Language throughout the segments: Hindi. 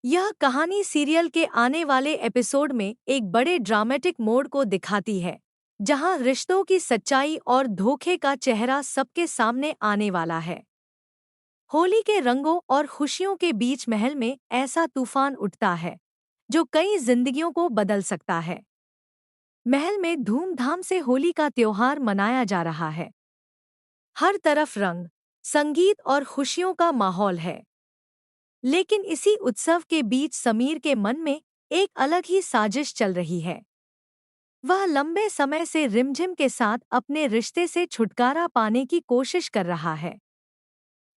यह कहानी सीरियल के आने वाले एपिसोड में एक बड़े ड्रामेटिक मोड़ को दिखाती है, जहां रिश्तों की सच्चाई और धोखे का चेहरा सबके सामने आने वाला है। होली के रंगों और खुशियों के बीच महल में ऐसा तूफान उठता है, जो कई जिंदगियों को बदल सकता है। महल में धूमधाम से होली का त्योहार मनाया जा रहा है। हर तरफ रंग, संगीत और खुशियों का माहौल है। लेकिन इसी उत्सव के बीच समीर के मन में एक अलग ही साजिश चल रही है। वह लंबे समय से रिमझिम के साथ अपने रिश्ते से छुटकारा पाने की कोशिश कर रहा है।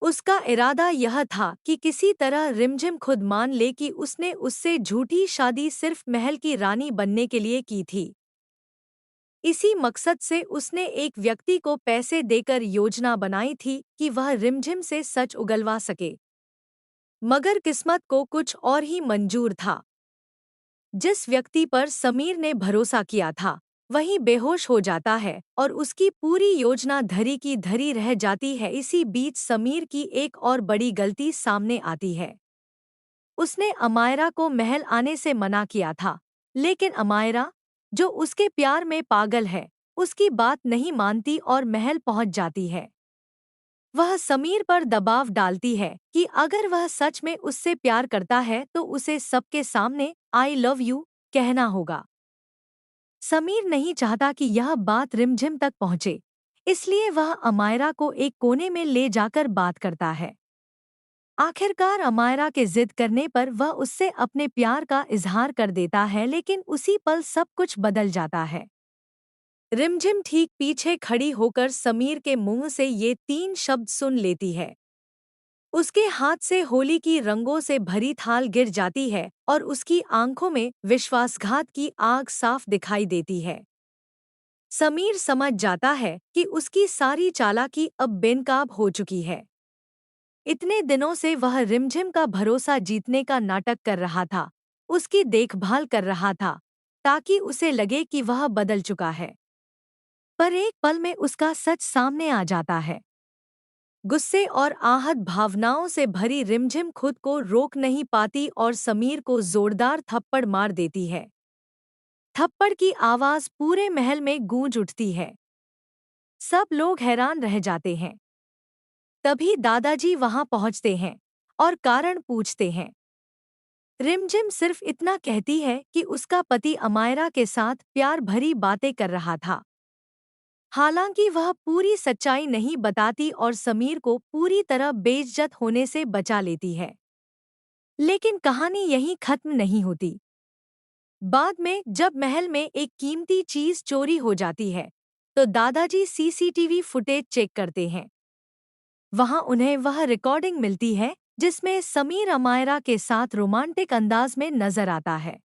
उसका इरादा यह था कि किसी तरह रिमझिम खुद मान ले कि उसने उससे झूठी शादी सिर्फ महल की रानी बनने के लिए की थी। इसी मकसद से उसने एक व्यक्ति को पैसे देकर योजना बनाई थी कि वह रिमझिम से सच उगलवा सके। मगर किस्मत को कुछ और ही मंजूर था। जिस व्यक्ति पर समीर ने भरोसा किया था, वही बेहोश हो जाता है और उसकी पूरी योजना धरी की धरी रह जाती है। इसी बीच समीर की एक और बड़ी गलती सामने आती है। उसने अमायरा को महल आने से मना किया था, लेकिन अमायरा, जो उसके प्यार में पागल है, उसकी बात नहीं मानती और महल पहुंच जाती है। वह समीर पर दबाव डालती है कि अगर वह सच में उससे प्यार करता है तो उसे सबके सामने आई लव यू कहना होगा। समीर नहीं चाहता कि यह बात रिमझिम तक पहुंचे, इसलिए वह अमायरा को एक कोने में ले जाकर बात करता है। आखिरकार अमायरा के जिद करने पर वह उससे अपने प्यार का इजहार कर देता है, लेकिन उसी पल सब कुछ बदल जाता है। रिमझिम ठीक पीछे खड़ी होकर समीर के मुंह से ये 3 शब्द सुन लेती है। उसके हाथ से होली की रंगों से भरी थाल गिर जाती है और उसकी आंखों में विश्वासघात की आग साफ दिखाई देती है। समीर समझ जाता है कि उसकी सारी चालाकी अब बेनकाब हो चुकी है। इतने दिनों से वह रिमझिम का भरोसा जीतने का नाटक कर रहा था, उसकी देखभाल कर रहा था, ताकि उसे लगे कि वह बदल चुका है। पर एक पल में उसका सच सामने आ जाता है। गुस्से और आहत भावनाओं से भरी रिमझिम खुद को रोक नहीं पाती और समीर को जोरदार थप्पड़ मार देती है। थप्पड़ की आवाज पूरे महल में गूंज उठती है। सब लोग हैरान रह जाते हैं। तभी दादाजी वहां पहुंचते हैं और कारण पूछते हैं। रिमझिम सिर्फ इतना कहती है कि उसका पति अमायरा के साथ प्यार भरी बातें कर रहा था। हालांकि वह पूरी सच्चाई नहीं बताती और समीर को पूरी तरह बेइज्जत होने से बचा लेती है। लेकिन कहानी यहीं खत्म नहीं होती। बाद में जब महल में एक कीमती चीज चोरी हो जाती है, तो दादाजी सीसीटीवी फुटेज चेक करते हैं। वहां उन्हें वह रिकॉर्डिंग मिलती है जिसमें समीर अमायरा के साथ रोमांटिक अंदाज में नजर आता है।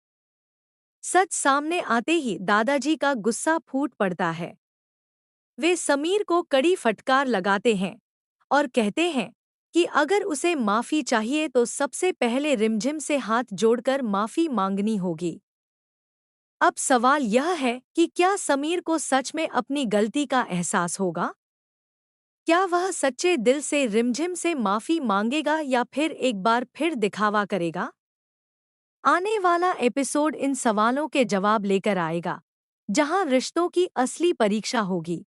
सच सामने आते ही दादाजी का गुस्सा फूट पड़ता है। वे समीर को कड़ी फटकार लगाते हैं और कहते हैं कि अगर उसे माफी चाहिए तो सबसे पहले रिमझिम से हाथ जोड़कर माफी मांगनी होगी। अब सवाल यह है कि क्या समीर को सच में अपनी गलती का एहसास होगा? क्या वह सच्चे दिल से रिमझिम से माफी मांगेगा या फिर एक बार फिर दिखावा करेगा? आने वाला एपिसोड इन सवालों के जवाब लेकर आएगा, जहां रिश्तों की असली परीक्षा होगी।